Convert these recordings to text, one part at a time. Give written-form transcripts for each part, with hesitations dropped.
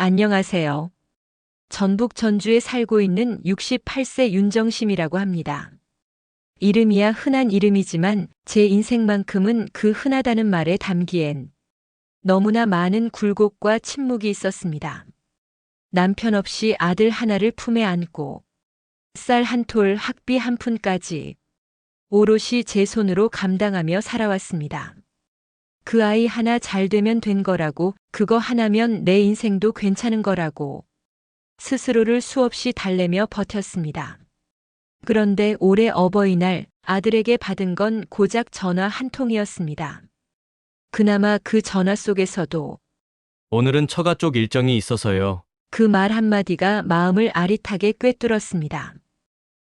안녕하세요. 전북 전주에 살고 있는 68세 윤정심이라고 합니다. 이름이야 흔한 이름이지만 제 인생만큼은 그 흔하다는 말에 담기엔 너무나 많은 굴곡과 침묵이 있었습니다. 남편 없이 아들 하나를 품에 안고 쌀 한 톨 학비 한 푼까지 오롯이 제 손으로 감당하며 살아왔습니다. 그 아이 하나 잘 되면 된 거라고, 그거 하나면 내 인생도 괜찮은 거라고 스스로를 수없이 달래며 버텼습니다. 그런데 올해 어버이날 아들에게 받은 건 고작 전화 한 통이었습니다. 그나마 그 전화 속에서도 오늘은 처가 쪽 일정이 있어서요. 그 말 한마디가 마음을 아릿하게 꿰뚫었습니다.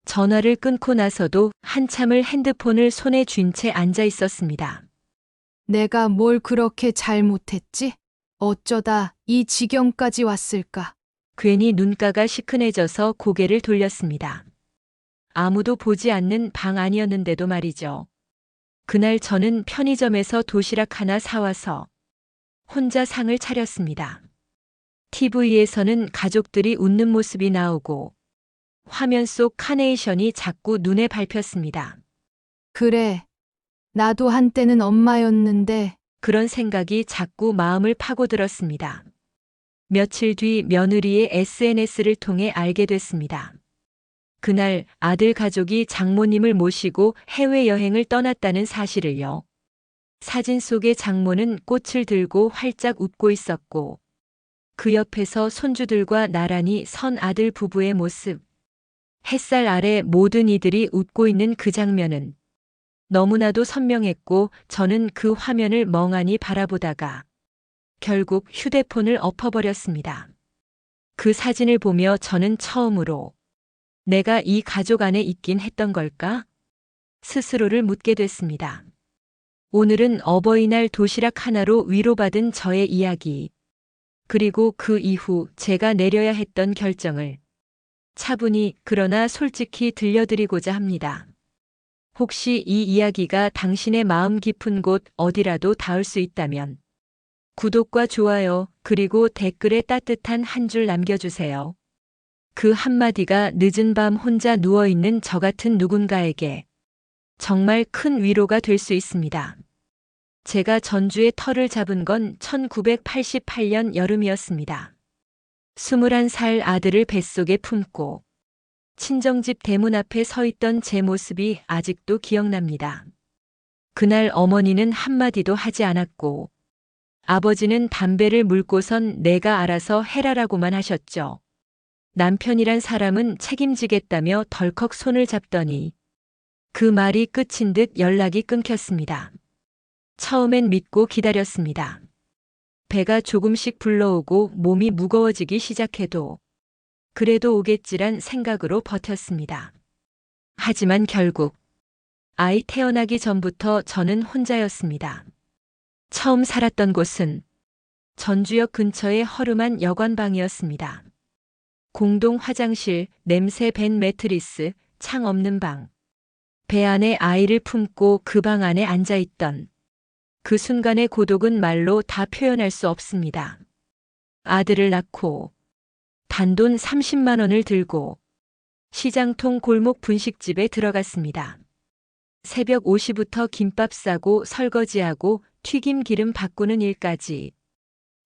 전화를 끊고 나서도 한참을 핸드폰을 손에 쥔 채 앉아 있었습니다. 내가 뭘 그렇게 잘못했지? 어쩌다 이 지경까지 왔을까? 괜히 눈가가 시큰해져서 고개를 돌렸습니다. 아무도 보지 않는 방 안이었는데도 말이죠. 그날 저는 편의점에서 도시락 하나 사와서 혼자 상을 차렸습니다. TV에서는 가족들이 웃는 모습이 나오고 화면 속 카네이션이 자꾸 눈에 밟혔습니다. 그래. 나도 한때는 엄마였는데 그런 생각이 자꾸 마음을 파고들었습니다. 며칠 뒤 며느리의 SNS를 통해 알게 됐습니다. 그날 아들 가족이 장모님을 모시고 해외여행을 떠났다는 사실을요. 사진 속의 장모는 꽃을 들고 활짝 웃고 있었고 그 옆에서 손주들과 나란히 선 아들 부부의 모습. 햇살 아래 모든 이들이 웃고 있는 그 장면은 너무나도 선명했고 저는 그 화면을 멍하니 바라보다가 결국 휴대폰을 엎어버렸습니다. 그 사진을 보며 저는 처음으로 내가 이 가족 안에 있긴 했던 걸까? 스스로를 묻게 됐습니다. 오늘은 어버이날 도시락 하나로 위로받은 저의 이야기, 그리고 그 이후 제가 내려야 했던 결정을 차분히 그러나 솔직히 들려드리고자 합니다. 혹시 이 이야기가 당신의 마음 깊은 곳 어디라도 닿을 수 있다면 구독과 좋아요 그리고 댓글에 따뜻한 한 줄 남겨주세요. 그 한마디가 늦은 밤 혼자 누워있는 저 같은 누군가에게 정말 큰 위로가 될 수 있습니다. 제가 전주의 터를 잡은 건 1988년 여름이었습니다. 21살 아들을 뱃속에 품고 친정집 대문 앞에 서 있던 제 모습이 아직도 기억납니다. 그날 어머니는 한마디도 하지 않았고 아버지는 담배를 물고선 내가 알아서 해라라고만 하셨죠. 남편이란 사람은 책임지겠다며 덜컥 손을 잡더니 그 말이 끝인 듯 연락이 끊겼습니다. 처음엔 믿고 기다렸습니다. 배가 조금씩 불러오고 몸이 무거워지기 시작해도 그래도 오겠지란 생각으로 버텼습니다. 하지만 결국 아이 태어나기 전부터 저는 혼자였습니다. 처음 살았던 곳은 전주역 근처의 허름한 여관방이었습니다. 공동 화장실, 냄새 밴 매트리스, 창 없는 방. 배 안에 아이를 품고 그 방 안에 앉아있던 그 순간의 고독은 말로 다 표현할 수 없습니다. 아들을 낳고 단돈 30만 원을 들고 시장통 골목 분식집에 들어갔습니다. 새벽 5시부터 김밥 싸고 설거지하고 튀김 기름 바꾸는 일까지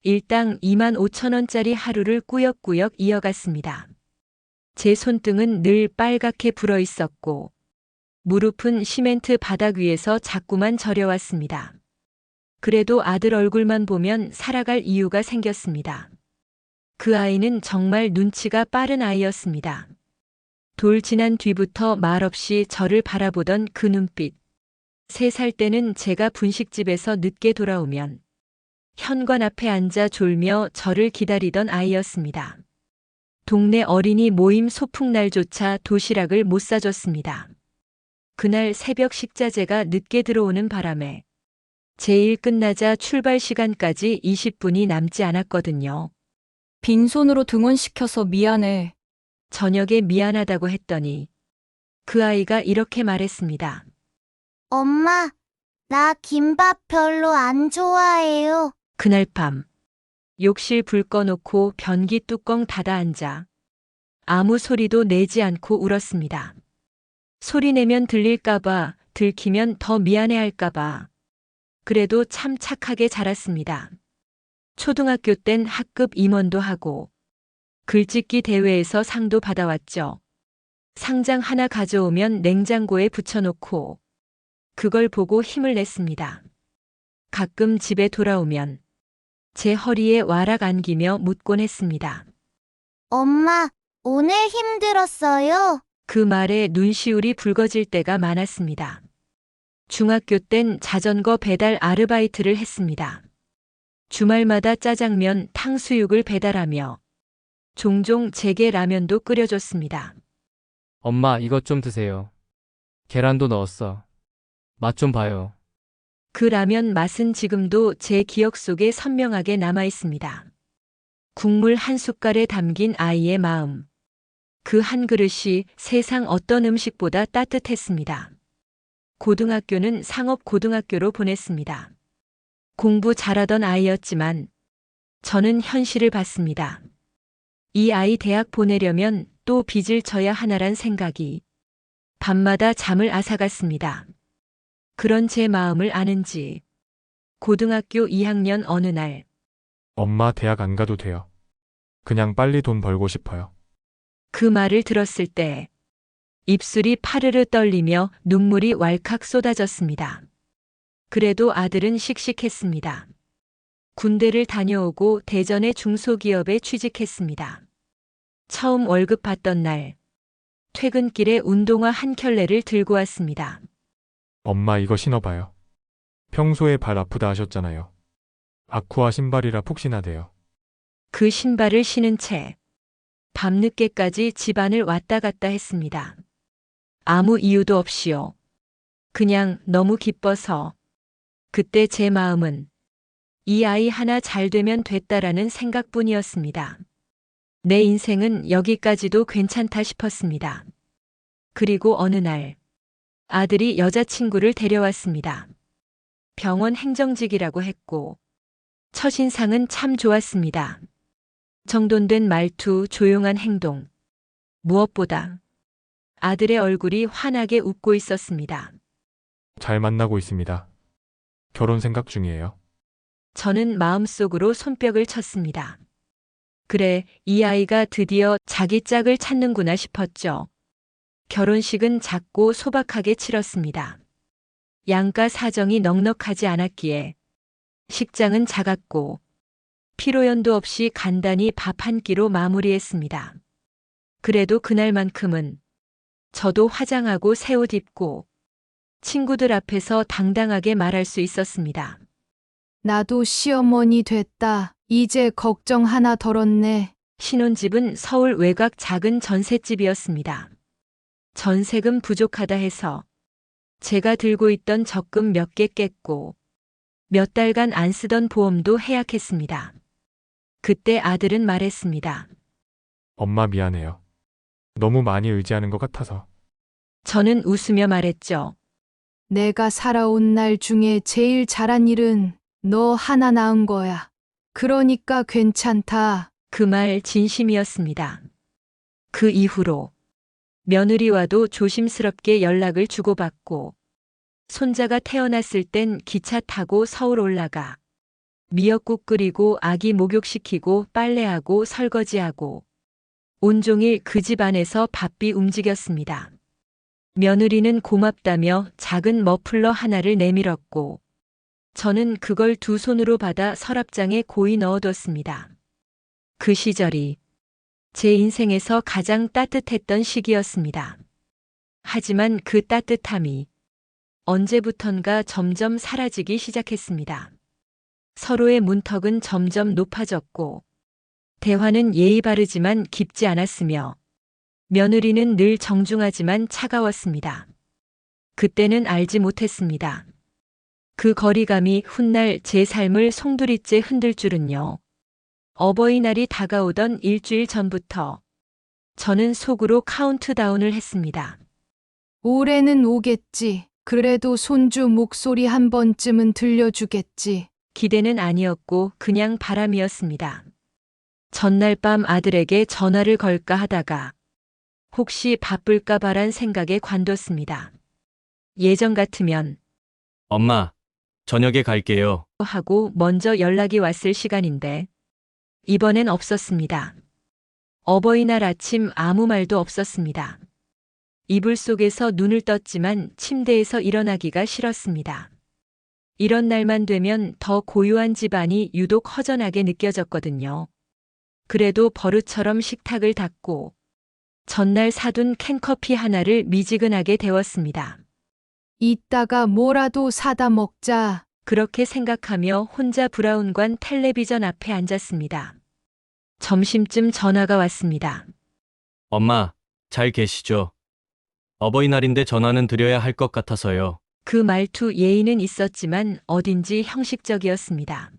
일당 2만 5천 원짜리 하루를 꾸역꾸역 이어갔습니다. 제 손등은 늘 빨갛게 불어 있었고 무릎은 시멘트 바닥 위에서 자꾸만 저려왔습니다. 그래도 아들 얼굴만 보면 살아갈 이유가 생겼습니다. 그 아이는 정말 눈치가 빠른 아이였습니다. 돌 지난 뒤부터 말없이 저를 바라보던 그 눈빛. 3살 때는 제가 분식집에서 늦게 돌아오면 현관 앞에 앉아 졸며 저를 기다리던 아이였습니다. 동네 어린이 모임 소풍날조차 도시락을 못 사줬습니다. 그날 새벽 식자재가 늦게 들어오는 바람에 제 일 끝나자 출발 시간까지 20분이 남지 않았거든요. 빈손으로 등원시켜서 미안해. 저녁에 미안하다고 했더니 그 아이가 이렇게 말했습니다. 엄마, 나 김밥 별로 안 좋아해요. 그날 밤 욕실 불 꺼놓고 변기 뚜껑 닫아 앉아 아무 소리도 내지 않고 울었습니다. 소리 내면 들릴까봐, 들키면 더 미안해할까봐. 그래도 참 착하게 자랐습니다. 초등학교 땐 학급 임원도 하고 글짓기 대회에서 상도 받아왔죠. 상장 하나 가져오면 냉장고에 붙여놓고 그걸 보고 힘을 냈습니다. 가끔 집에 돌아오면 제 허리에 와락 안기며 묻곤 했습니다. 엄마, 오늘 힘들었어요? 그 말에 눈시울이 붉어질 때가 많았습니다. 중학교 땐 자전거 배달 아르바이트를 했습니다. 주말마다 짜장면, 탕수육을 배달하며 종종 제게 라면도 끓여줬습니다. 엄마, 이것 좀 드세요. 계란도 넣었어. 맛 좀 봐요. 그 라면 맛은 지금도 제 기억 속에 선명하게 남아 있습니다. 국물 한 숟갈에 담긴 아이의 마음. 그 한 그릇이 세상 어떤 음식보다 따뜻했습니다. 고등학교는 상업고등학교로 보냈습니다. 공부 잘하던 아이였지만 저는 현실을 봤습니다. 이 아이 대학 보내려면 또 빚을 져야 하나란 생각이 밤마다 잠을 앗아갔습니다. 그런 제 마음을 아는지 고등학교 2학년 어느 날 엄마 대학 안 가도 돼요. 그냥 빨리 돈 벌고 싶어요. 그 말을 들었을 때 입술이 파르르 떨리며 눈물이 왈칵 쏟아졌습니다. 그래도 아들은 씩씩했습니다. 군대를 다녀오고 대전의 중소기업에 취직했습니다. 처음 월급 받던 날 퇴근길에 운동화 한 켤레를 들고 왔습니다. 엄마 이거 신어봐요. 평소에 발 아프다 하셨잖아요. 아쿠아 신발이라 푹신하대요. 그 신발을 신은 채 밤늦게까지 집안을 왔다 갔다 했습니다. 아무 이유도 없이요. 그냥 너무 기뻐서. 그때 제 마음은 이 아이 하나 잘 되면 됐다라는 생각뿐이었습니다. 내 인생은 여기까지도 괜찮다 싶었습니다. 그리고 어느 날 아들이 여자친구를 데려왔습니다. 병원 행정직이라고 했고 첫인상은 참 좋았습니다. 정돈된 말투, 조용한 행동. 무엇보다 아들의 얼굴이 환하게 웃고 있었습니다. 잘 만나고 있습니다. 결혼 생각 중이에요. 저는 마음속으로 손뼉을 쳤습니다. 그래, 이 아이가 드디어 자기 짝을 찾는구나 싶었죠. 결혼식은 작고 소박하게 치렀습니다. 양가 사정이 넉넉하지 않았기에 식장은 작았고 피로연도 없이 간단히 밥 한 끼로 마무리했습니다. 그래도 그날만큼은 저도 화장하고 새 옷 입고 친구들 앞에서 당당하게 말할 수 있었습니다. 나도 시어머니 됐다. 이제 걱정 하나 덜었네. 신혼집은 서울 외곽 작은 전셋집이었습니다. 전세금 부족하다 해서 제가 들고 있던 적금 몇 개 깼고 몇 달간 안 쓰던 보험도 해약했습니다. 그때 아들은 말했습니다. 엄마 미안해요. 너무 많이 의지하는 것 같아서. 저는 웃으며 말했죠. 내가 살아온 날 중에 제일 잘한 일은 너 하나 낳은 거야. 그러니까 괜찮다. 그 말 진심이었습니다. 그 이후로 며느리와도 조심스럽게 연락을 주고받고 손자가 태어났을 땐 기차 타고 서울 올라가 미역국 끓이고 아기 목욕시키고 빨래하고 설거지하고 온종일 그 집 안에서 바삐 움직였습니다. 며느리는 고맙다며 작은 머플러 하나를 내밀었고 저는 그걸 두 손으로 받아 서랍장에 고이 넣어뒀습니다. 그 시절이 제 인생에서 가장 따뜻했던 시기였습니다. 하지만 그 따뜻함이 언제부턴가 점점 사라지기 시작했습니다. 서로의 문턱은 점점 높아졌고 대화는 예의 바르지만 깊지 않았으며 며느리는 늘 정중하지만 차가웠습니다. 그때는 알지 못했습니다. 그 거리감이 훗날 제 삶을 송두리째 흔들 줄은요. 어버이날이 다가오던 일주일 전부터 저는 속으로 카운트다운을 했습니다. 올해는 오겠지. 그래도 손주 목소리 한 번쯤은 들려주겠지. 기대는 아니었고 그냥 바람이었습니다. 전날 밤 아들에게 전화를 걸까 하다가 혹시 바쁠까 봐란 생각에 관뒀습니다. 예전 같으면 엄마, 저녁에 갈게요. 하고 먼저 연락이 왔을 시간인데 이번엔 없었습니다. 어버이날 아침 아무 말도 없었습니다. 이불 속에서 눈을 떴지만 침대에서 일어나기가 싫었습니다. 이런 날만 되면 더 고요한 집안이 유독 허전하게 느껴졌거든요. 그래도 버릇처럼 식탁을 닦고 전날 사둔 캔커피 하나를 미지근하게 데웠습니다. 이따가 뭐라도 사다 먹자. 그렇게 생각하며 혼자 브라운관 텔레비전 앞에 앉았습니다. 점심쯤 전화가 왔습니다. 엄마, 잘 계시죠? 어버이날인데 전화는 드려야 할 것 같아서요. 그 말투 예의는 있었지만 어딘지 형식적이었습니다.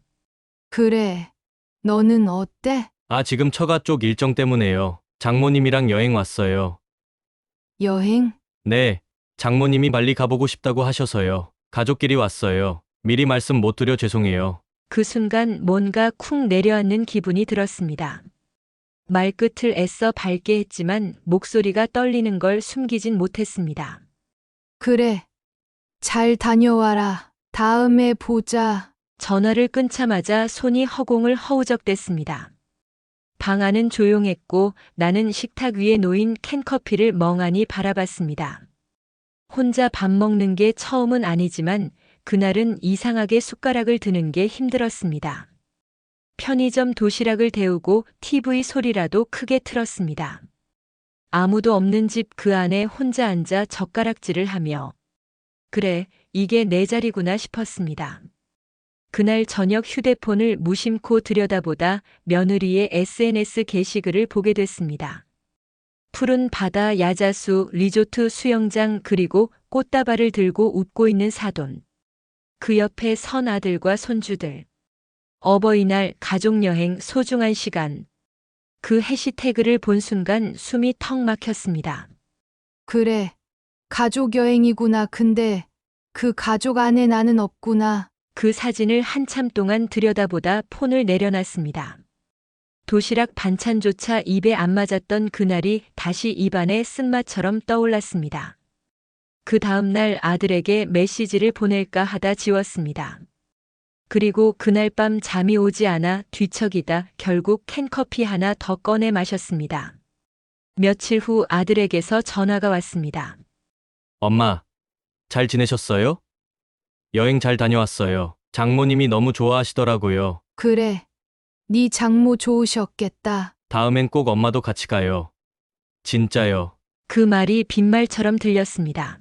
그래. 너는 어때? 아, 지금 처가 쪽 일정 때문에요. 장모님이랑 여행 왔어요. 여행? 네, 장모님이 빨리 가보고 싶다고 하셔서요. 가족끼리 왔어요. 미리 말씀 못 드려 죄송해요. 그 순간 뭔가 쿵 내려앉는 기분이 들었습니다. 말끝을 애써 밝게 했지만 목소리가 떨리는 걸 숨기진 못했습니다. 그래. 잘 다녀와라. 다음에 보자. 전화를 끊자마자 손이 허공을 허우적댔습니다. 방 안은 조용했고 나는 식탁 위에 놓인 캔커피를 멍하니 바라봤습니다. 혼자 밥 먹는 게 처음은 아니지만 그날은 이상하게 숟가락을 드는 게 힘들었습니다. 편의점 도시락을 데우고 TV 소리라도 크게 틀었습니다. 아무도 없는 집 그 안에 혼자 앉아 젓가락질을 하며 그래, 이게 내 자리구나 싶었습니다. 그날 저녁 휴대폰을 무심코 들여다보다 며느리의 SNS 게시글을 보게 됐습니다. 푸른 바다, 야자수, 리조트, 수영장, 그리고 꽃다발을 들고 웃고 있는 사돈. 그 옆에 선 아들과 손주들. 어버이날, 가족여행, 소중한 시간. 그 해시태그를 본 순간 숨이 턱 막혔습니다. 그래. 가족 여행이구나. 근데 그 가족 안에 나는 없구나. 그 사진을 한참 동안 들여다보다 폰을 내려놨습니다. 도시락 반찬조차 입에 안 맞았던 그날이 다시 입안에 쓴맛처럼 떠올랐습니다. 그 다음날 아들에게 메시지를 보낼까 하다 지웠습니다. 그리고 그날 밤 잠이 오지 않아 뒤척이다 결국 캔커피 하나 더 꺼내 마셨습니다. 며칠 후 아들에게서 전화가 왔습니다. 엄마, 잘 지내셨어요? 여행 잘 다녀왔어요. 장모님이 너무 좋아하시더라고요. 그래. 네 장모 좋으셨겠다. 다음엔 꼭 엄마도 같이 가요. 진짜요. 그 말이 빈말처럼 들렸습니다.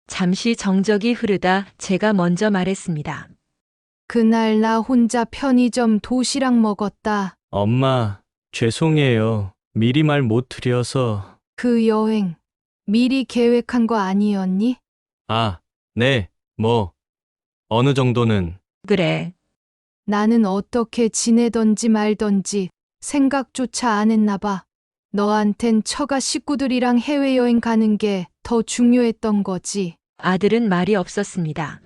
잠시 정적이 흐르다 제가 먼저 말했습니다. 그날 나 혼자 편의점 도시락 먹었다. 엄마, 죄송해요. 미리 말 못 드려서. 그 여행 미리 계획한 거 아니었니? 아, 네, 어느 정도는. 그래. 나는 어떻게 지내던지 말던지 생각조차 안 했나 봐. 너한텐 처가 식구들이랑 해외여행 가는 게 더 중요했던 거지. 아들은 말이 없었습니다.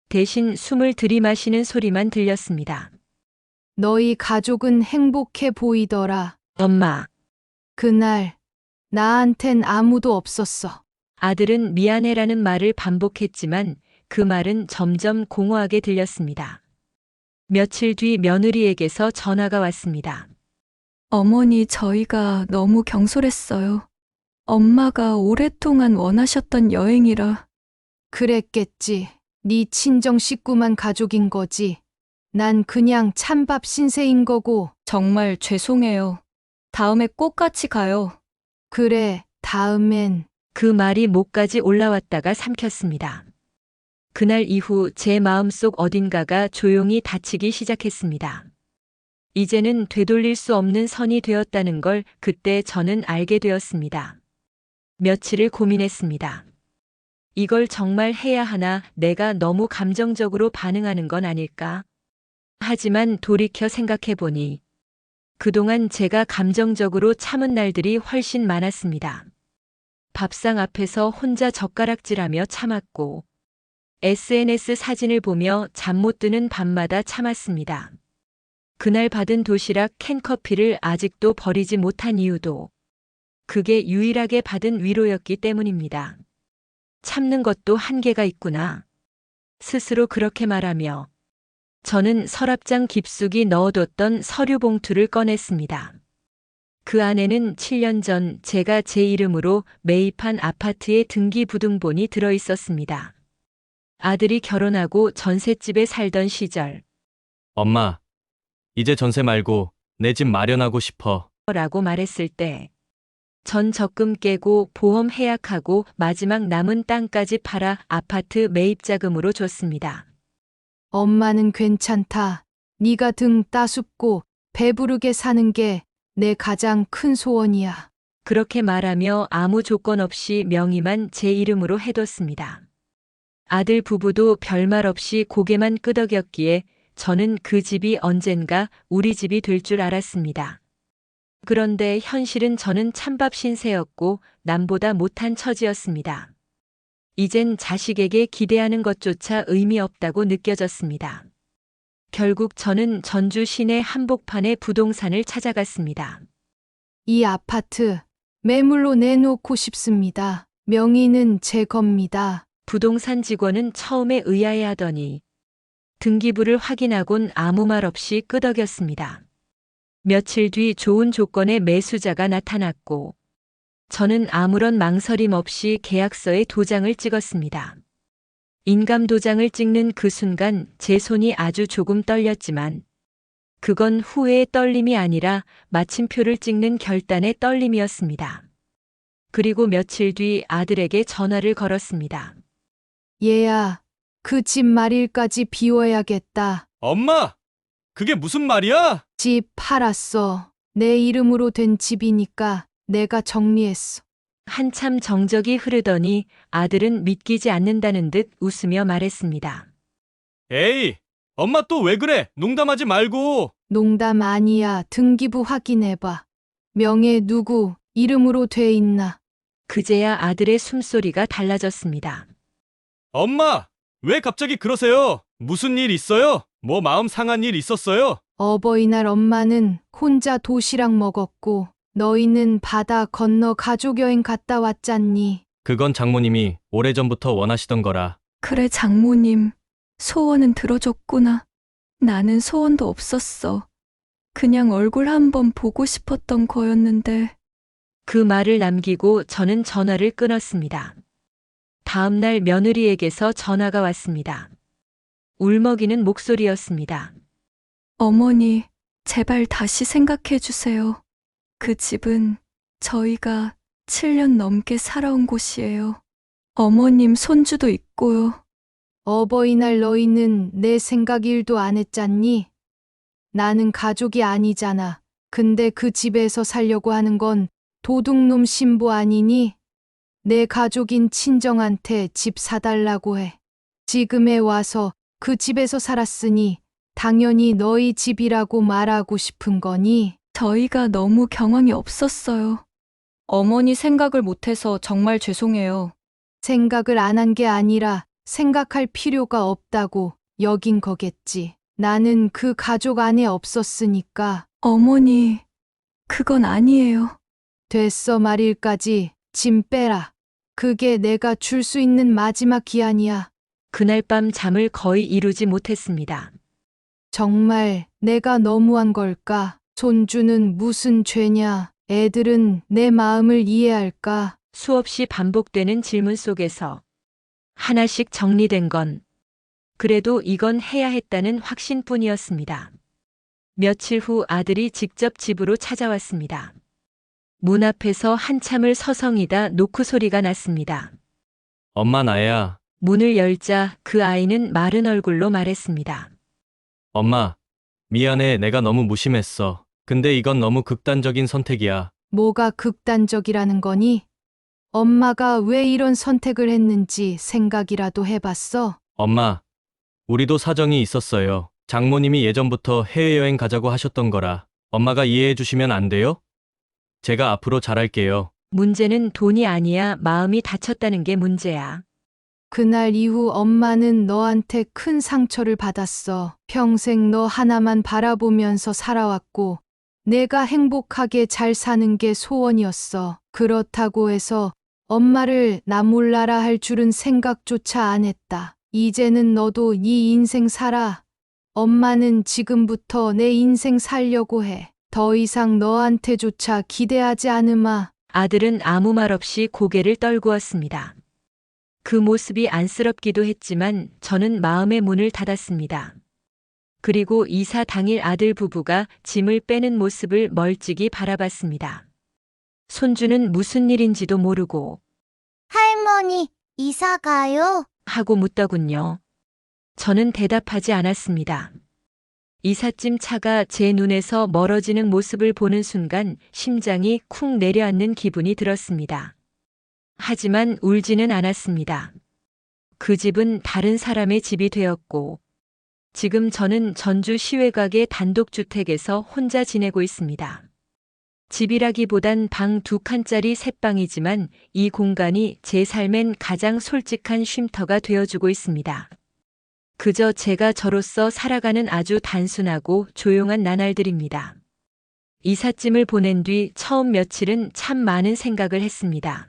대신 숨을 들이마시는 소리만 들렸습니다. 너희 가족은 행복해 보이더라. 엄마. 그날 나한텐 아무도 없었어. 아들은 미안해라는 말을 반복했지만 그 말은 점점 공허하게 들렸습니다. 며칠 뒤 며느리에게서 전화가 왔습니다. 어머니, 저희가 너무 경솔했어요. 엄마가 오랫동안 원하셨던 여행이라. 그랬겠지. 네 친정 식구만 가족인 거지. 난 그냥 찬밥 신세인 거고. 정말 죄송해요. 다음에 꼭 같이 가요. 그래, 다음엔. 그 말이 목까지 올라왔다가 삼켰습니다. 그날 이후 제 마음속 어딘가가 조용히 닫히기 시작했습니다. 이제는 되돌릴 수 없는 선이 되었다는 걸 그때 저는 알게 되었습니다. 며칠을 고민했습니다. 이걸 정말 해야 하나, 내가 너무 감정적으로 반응하는 건 아닐까? 하지만 돌이켜 생각해보니 그동안 제가 감정적으로 참은 날들이 훨씬 많았습니다. 밥상 앞에서 혼자 젓가락질하며 참았고 SNS 사진을 보며 잠 못 드는 밤마다 참았습니다. 그날 받은 도시락 캔커피를 아직도 버리지 못한 이유도 그게 유일하게 받은 위로였기 때문입니다. 참는 것도 한계가 있구나. 스스로 그렇게 말하며 저는 서랍장 깊숙이 넣어뒀던 서류 봉투를 꺼냈습니다. 그 안에는 7년 전 제가 제 이름으로 매입한 아파트의 등기부등본이 들어 있었습니다. 아들이 결혼하고 전셋집에 살던 시절 엄마, 이제 전세 말고 내 집 마련하고 싶어. 라고 말했을 때 전 적금 깨고 보험 해약하고 마지막 남은 땅까지 팔아 아파트 매입 자금으로 줬습니다. 엄마는 괜찮다. 네가 등 따숩고 배부르게 사는 게 내 가장 큰 소원이야. 그렇게 말하며 아무 조건 없이 명의만 제 이름으로 해뒀습니다. 아들 부부도 별말 없이 고개만 끄덕였기에 저는 그 집이 언젠가 우리 집이 될 줄 알았습니다. 그런데 현실은 저는 찬밥 신세였고 남보다 못한 처지였습니다. 이젠 자식에게 기대하는 것조차 의미 없다고 느껴졌습니다. 결국 저는 전주 시내 한복판의 부동산을 찾아갔습니다. 이 아파트 매물로 내놓고 싶습니다. 명의는 제 겁니다. 부동산 직원은 처음에 의아해하더니 등기부를 확인하곤 아무 말 없이 끄덕였습니다. 며칠 뒤 좋은 조건의 매수자가 나타났고 저는 아무런 망설임 없이 계약서에 도장을 찍었습니다. 인감 도장을 찍는 그 순간 제 손이 아주 조금 떨렸지만 그건 후회의 떨림이 아니라 마침표를 찍는 결단의 떨림이었습니다. 그리고 며칠 뒤 아들에게 전화를 걸었습니다. 얘야, 그 집 말일까지 비워야겠다. 엄마! 그게 무슨 말이야? 집 팔았어. 내 이름으로 된 집이니까 내가 정리했어. 한참 정적이 흐르더니 아들은 믿기지 않는다는 듯 웃으며 말했습니다. 에이, 엄마 또 왜 그래? 농담하지 말고. 농담 아니야. 등기부 확인해봐. 명예 누구 이름으로 돼 있나? 그제야 아들의 숨소리가 달라졌습니다. 엄마, 왜 갑자기 그러세요? 무슨 일 있어요? 뭐 마음 상한 일 있었어요? 어버이날 엄마는 혼자 도시락 먹었고 너희는 바다 건너 가족여행 갔다 왔잖니. 그건 장모님이 오래전부터 원하시던 거라. 그래, 장모님. 소원은 들어줬구나. 나는 소원도 없었어. 그냥 얼굴 한번 보고 싶었던 거였는데. 그 말을 남기고 저는 전화를 끊었습니다. 다음 날 며느리에게서 전화가 왔습니다. 울먹이는 목소리였습니다. 어머니, 제발 다시 생각해 주세요. 그 집은 저희가 7년 넘게 살아온 곳이에요. 어머님 손주도 있고요. 어버이날 너희는 내 생각 일도 안 했잖니? 나는 가족이 아니잖아. 근데 그 집에서 살려고 하는 건 도둑놈 신부 아니니? 내 가족인 친정한테 집 사달라고 해. 지금에 와서 그 집에서 살았으니 당연히 너희 집이라고 말하고 싶은 거니? 저희가 너무 경황이 없었어요. 어머니 생각을 못해서 정말 죄송해요. 생각을 안 한 게 아니라 생각할 필요가 없다고 여긴 거겠지. 나는 그 가족 안에 없었으니까. 어머니, 그건 아니에요. 됐어 말일까지 짐 빼라. 그게 내가 줄 수 있는 마지막 기한이야. 그날 밤 잠을 거의 이루지 못했습니다. 정말 내가 너무한 걸까? 손주는 무슨 죄냐? 애들은 내 마음을 이해할까? 수없이 반복되는 질문 속에서 하나씩 정리된 건 그래도 이건 해야 했다는 확신뿐이었습니다. 며칠 후 아들이 직접 집으로 찾아왔습니다. 문 앞에서 한참을 서성이다 노크 소리가 났습니다. 엄마 나야. 문을 열자 그 아이는 마른 얼굴로 말했습니다. 엄마, 미안해. 내가 너무 무심했어. 근데 이건 너무 극단적인 선택이야. 뭐가 극단적이라는 거니? 엄마가 왜 이런 선택을 했는지 생각이라도 해봤어? 엄마, 우리도 사정이 있었어요. 장모님이 예전부터 해외여행 가자고 하셨던 거라. 엄마가 이해해 주시면 안 돼요? 제가 앞으로 잘할게요. 문제는 돈이 아니야 마음이 다쳤다는 게 문제야. 그날 이후 엄마는 너한테 큰 상처를 받았어. 평생 너 하나만 바라보면서 살아왔고, 내가 행복하게 잘 사는 게 소원이었어. 그렇다고 해서 엄마를 나 몰라라 할 줄은 생각조차 안 했다. 이제는 너도 네 인생 살아. 엄마는 지금부터 내 인생 살려고 해. 더 이상 너한테조차 기대하지 않으마. 아들은 아무 말 없이 고개를 떨구었습니다. 그 모습이 안쓰럽기도 했지만 저는 마음의 문을 닫았습니다. 그리고 이사 당일 아들 부부가 짐을 빼는 모습을 멀찍이 바라봤습니다. 손주는 무슨 일인지도 모르고 할머니, 이사 가요? 하고 묻더군요. 저는 대답하지 않았습니다. 이삿짐 차가 제 눈에서 멀어지는 모습을 보는 순간 심장이 쿵 내려앉는 기분이 들었습니다. 하지만 울지는 않았습니다. 그 집은 다른 사람의 집이 되었고, 지금 저는 전주 시외각의 단독주택에서 혼자 지내고 있습니다. 집이라기보단 방 2칸짜리 셋방이지만 이 공간이 제 삶엔 가장 솔직한 쉼터가 되어주고 있습니다. 그저 제가 저로서 살아가는 아주 단순하고 조용한 나날들입니다. 이삿짐을 보낸 뒤 처음 며칠은 참 많은 생각을 했습니다.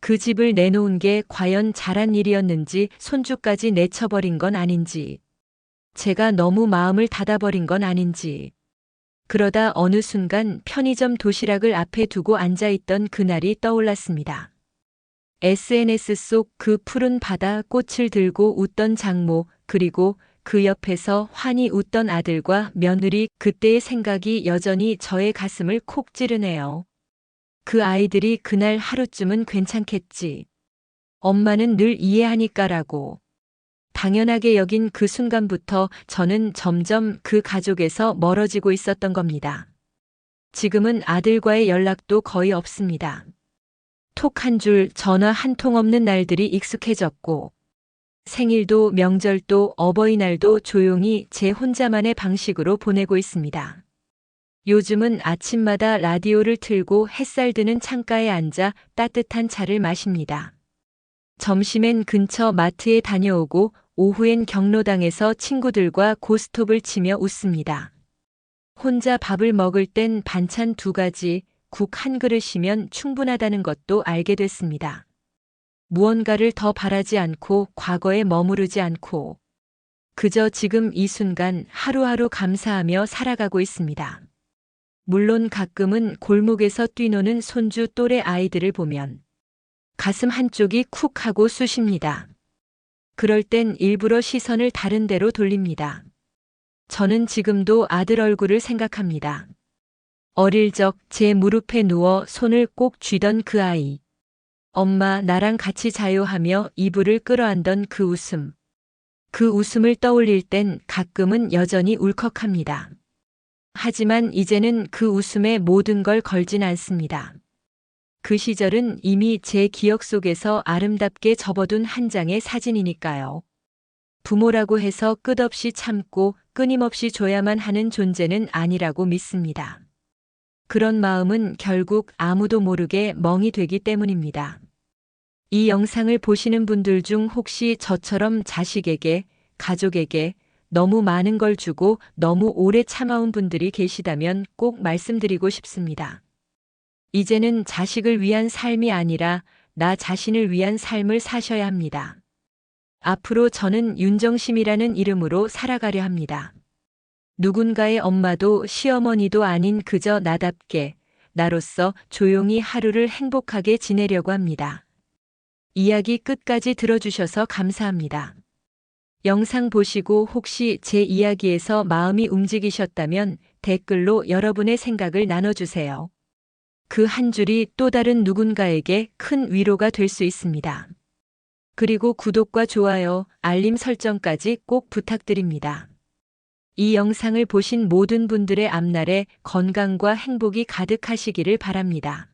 그 집을 내놓은 게 과연 잘한 일이었는지, 손주까지 내쳐버린 건 아닌지, 제가 너무 마음을 닫아버린 건 아닌지. 그러다 어느 순간 편의점 도시락을 앞에 두고 앉아있던 그날이 떠올랐습니다. SNS 속 그 푸른 바다, 꽃을 들고 웃던 장모, 그리고 그 옆에서 환히 웃던 아들과 며느리, 그때의 생각이 여전히 저의 가슴을 콕 찌르네요. 그 아이들이 그날 하루쯤은 괜찮겠지. 엄마는 늘 이해하니까라고. 당연하게 여긴 그 순간부터 저는 점점 그 가족에서 멀어지고 있었던 겁니다. 지금은 아들과의 연락도 거의 없습니다. 톡 한 줄, 전화 한 통 없는 날들이 익숙해졌고, 생일도 명절도 어버이날도 조용히 제 혼자만의 방식으로 보내고 있습니다. 요즘은 아침마다 라디오를 틀고 햇살 드는 창가에 앉아 따뜻한 차를 마십니다. 점심엔 근처 마트에 다녀오고 오후엔 경로당에서 친구들과 고스톱을 치며 웃습니다. 혼자 밥을 먹을 땐 반찬 2가지, 국 한 그릇이면 충분하다는 것도 알게 됐습니다. 무언가를 더 바라지 않고 과거에 머무르지 않고 그저 지금 이 순간 하루하루 감사하며 살아가고 있습니다. 물론 가끔은 골목에서 뛰노는 손주 또래 아이들을 보면 가슴 한쪽이 쿡 하고 쑤십니다. 그럴 땐 일부러 시선을 다른 데로 돌립니다. 저는 지금도 아들 얼굴을 생각합니다. 어릴 적 제 무릎에 누워 손을 꼭 쥐던 그 아이. 엄마 나랑 같이 자요 하며 이불을 끌어안던 그 웃음. 그 웃음을 떠올릴 땐 가끔은 여전히 울컥합니다. 하지만 이제는 그 웃음에 모든 걸 걸진 않습니다. 그 시절은 이미 제 기억 속에서 아름답게 접어둔 한 장의 사진이니까요. 부모라고 해서 끝없이 참고 끊임없이 줘야만 하는 존재는 아니라고 믿습니다. 그런 마음은 결국 아무도 모르게 멍이 되기 때문입니다. 이 영상을 보시는 분들 중 혹시 저처럼 자식에게, 가족에게 너무 많은 걸 주고 너무 오래 참아온 분들이 계시다면 꼭 말씀드리고 싶습니다. 이제는 자식을 위한 삶이 아니라 나 자신을 위한 삶을 사셔야 합니다. 앞으로 저는 윤정심이라는 이름으로 살아가려 합니다. 누군가의 엄마도 시어머니도 아닌 그저 나답게, 나로서 조용히 하루를 행복하게 지내려고 합니다. 이야기 끝까지 들어주셔서 감사합니다. 영상 보시고 혹시 제 이야기에서 마음이 움직이셨다면 댓글로 여러분의 생각을 나눠주세요. 그 한 줄이 또 다른 누군가에게 큰 위로가 될 수 있습니다. 그리고 구독과 좋아요, 알림 설정까지 꼭 부탁드립니다. 이 영상을 보신 모든 분들의 앞날에 건강과 행복이 가득하시기를 바랍니다.